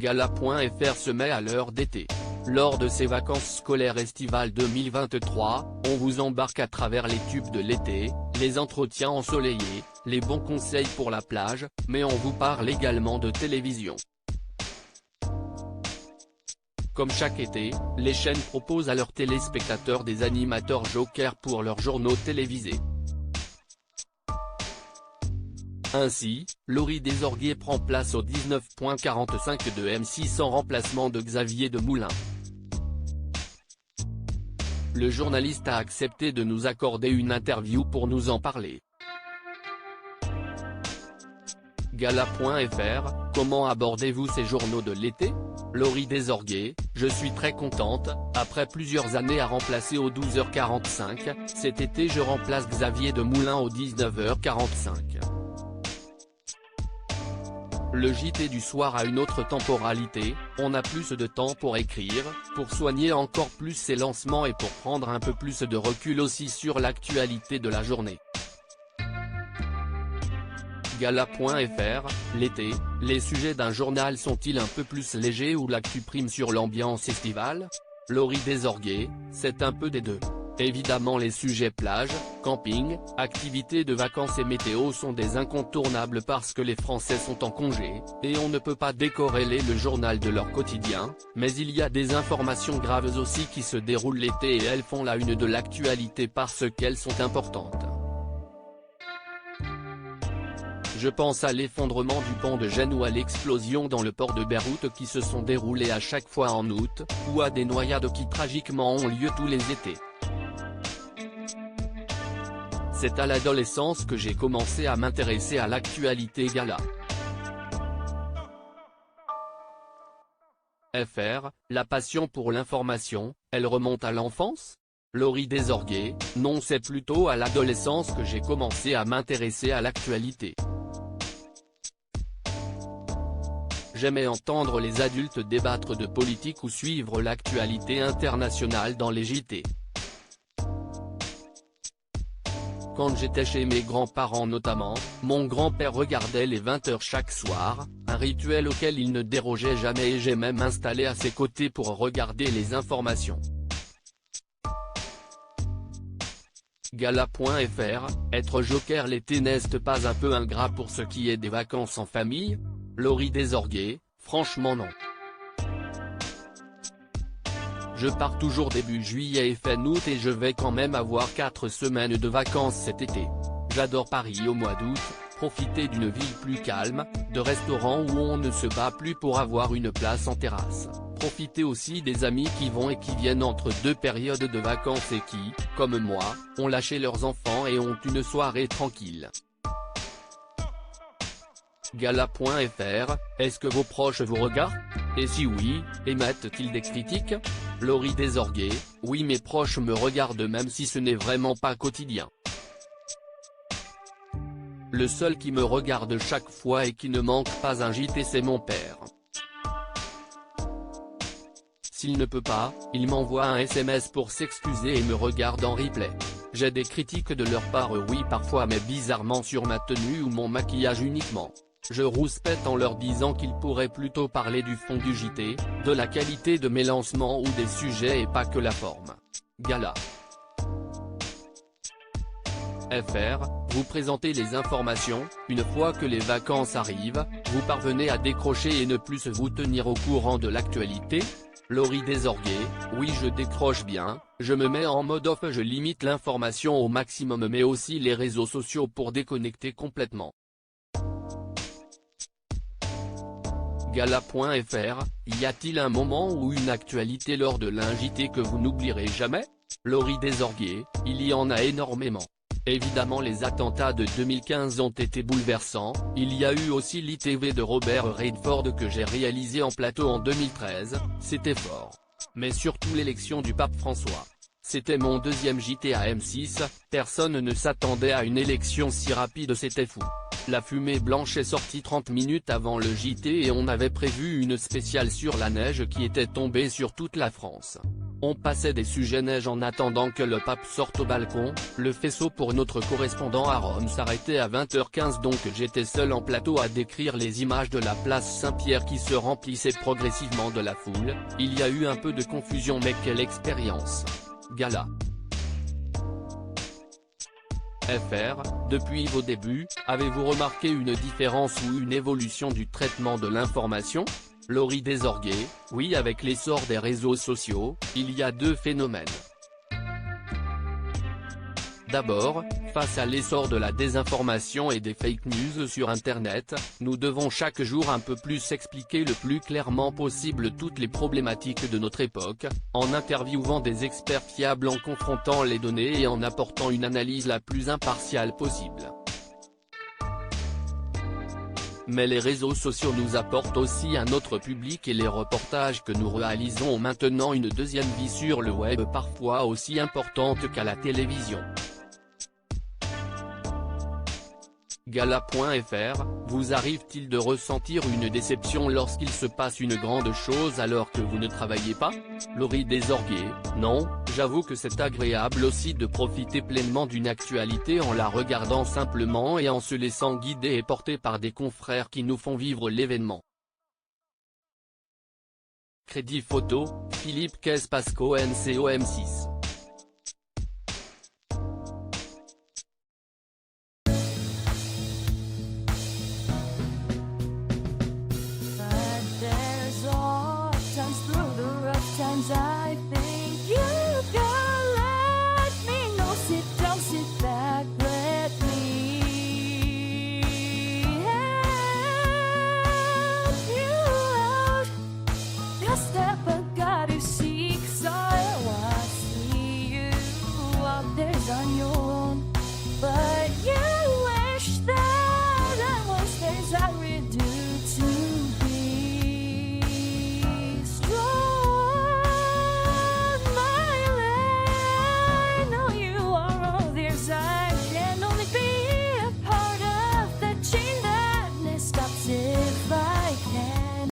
Gala.fr se met à l'heure d'été. Lors de ces vacances scolaires estivales 2023, on vous embarque à travers les tubes de l'été, les entretiens ensoleillés, les bons conseils pour la plage, mais on vous parle également de télévision. Comme chaque été, les chaînes proposent à leurs téléspectateurs des animateurs jokers pour leurs journaux télévisés. Ainsi, Laurie Desorgues prend place au 19.45 de M6 en remplacement de Xavier Demoulin. Le journaliste a accepté de nous accorder une interview pour nous en parler. Gala.fr, comment abordez-vous ces journaux de l'été? Laurie Desorgues, je suis très contente, après plusieurs années à remplacer au 12h45, cet été je remplace Xavier Demoulin au 19h45. Le JT du soir a une autre temporalité, on a plus de temps pour écrire, pour soigner encore plus ses lancements et pour prendre un peu plus de recul aussi sur l'actualité de la journée. Gala.fr, l'été, les sujets d'un journal sont-ils un peu plus légers ou l'actu prime sur l'ambiance estivale? Laurie Desorgues, c'est un peu des deux. Évidemment les sujets plage, camping, activités de vacances et météo sont des incontournables parce que les Français sont en congé, et on ne peut pas décorréler le journal de leur quotidien, mais il y a des informations graves aussi qui se déroulent l'été et elles font la une de l'actualité parce qu'elles sont importantes. Je pense à l'effondrement du pont de Gênes ou à l'explosion dans le port de Beyrouth qui se sont déroulées à chaque fois en août, ou à des noyades qui tragiquement ont lieu tous les étés. C'est à l'adolescence que j'ai commencé à m'intéresser à l'actualité Gala. FR, la passion pour l'information, elle remonte à l'enfance? Laurie Desorgues, non, c'est plutôt à l'adolescence que j'ai commencé à m'intéresser à l'actualité. J'aimais entendre les adultes débattre de politique ou suivre l'actualité internationale dans les JT. Quand j'étais chez mes grands-parents notamment, mon grand-père regardait les 20h chaque soir, un rituel auquel il ne dérogeait jamais et j'ai même installé à ses côtés pour regarder les informations. Gala.fr, être joker l'été n'est-ce pas un peu ingrat pour ce qui est des vacances en famille? Laurie Desorgues, franchement non. Je pars toujours début juillet et fin août et je vais quand même avoir 4 semaines de vacances cet été. J'adore Paris au mois d'août, profiter d'une ville plus calme, de restaurants où on ne se bat plus pour avoir une place en terrasse. Profiter aussi des amis qui vont et qui viennent entre deux périodes de vacances et qui, comme moi, ont lâché leurs enfants et ont une soirée tranquille. Gala.fr, est-ce que vos proches vous regardent? Et si oui, émettent-ils des critiques? Laurie Desorgues, oui, mes proches me regardent même si ce n'est vraiment pas quotidien. Le seul qui me regarde chaque fois et qui ne manque pas un JT c'est mon père. S'il ne peut pas, il m'envoie un SMS pour s'excuser et me regarde en replay. J'ai des critiques de leur part oui parfois mais bizarrement sur ma tenue ou mon maquillage uniquement. Je rouspète en leur disant qu'ils pourraient plutôt parler du fond du JT, de la qualité de mes lancements ou des sujets et pas que la forme. Gala. FR, vous présentez les informations, une fois que les vacances arrivent, vous parvenez à décrocher et ne plus vous tenir au courant de l'actualité? Laurie Desorgues, oui je décroche bien, je me mets en mode off, je limite l'information au maximum mais aussi les réseaux sociaux pour déconnecter complètement. Gala.fr, y a-t-il un moment ou une actualité lors de l'un JT que vous n'oublierez jamais? Laurie Desorgues, il y en a énormément. Évidemment les attentats de 2015 ont été bouleversants, il y a eu aussi l'ITV de Robert Redford que j'ai réalisé en plateau en 2013, c'était fort. Mais surtout l'élection du pape François. C'était mon deuxième JT à M6, personne ne s'attendait à une élection si rapide, c'était fou. La fumée blanche est sortie 30 minutes avant le JT et on avait prévu une spéciale sur la neige qui était tombée sur toute la France. On passait des sujets neige en attendant que le pape sorte au balcon, le faisceau pour notre correspondant à Rome s'arrêtait à 20h15 donc j'étais seul en plateau à décrire les images de la place Saint-Pierre qui se remplissait progressivement de la foule. Il y a eu un peu de confusion mais quelle expérience. Gala. FR, depuis vos débuts, avez-vous remarqué une différence ou une évolution du traitement de l'information ? Laurie Desorguier, oui, avec l'essor des réseaux sociaux, il y a deux phénomènes. D'abord, face à l'essor de la désinformation et des fake news sur Internet, nous devons chaque jour un peu plus expliquer le plus clairement possible toutes les problématiques de notre époque, en interviewant des experts fiables, en confrontant les données et en apportant une analyse la plus impartiale possible. Mais les réseaux sociaux nous apportent aussi un autre public et les reportages que nous réalisons ont maintenant une deuxième vie sur le web parfois aussi importante qu'à la télévision. Gala.fr, vous arrive-t-il de ressentir une déception lorsqu'il se passe une grande chose alors que vous ne travaillez pas ? Laurie Desorguier, non, j'avoue que c'est agréable aussi de profiter pleinement d'une actualité en la regardant simplement et en se laissant guider et porter par des confrères qui nous font vivre l'événement. Crédit photo, Philippe Kespasco NCOM6.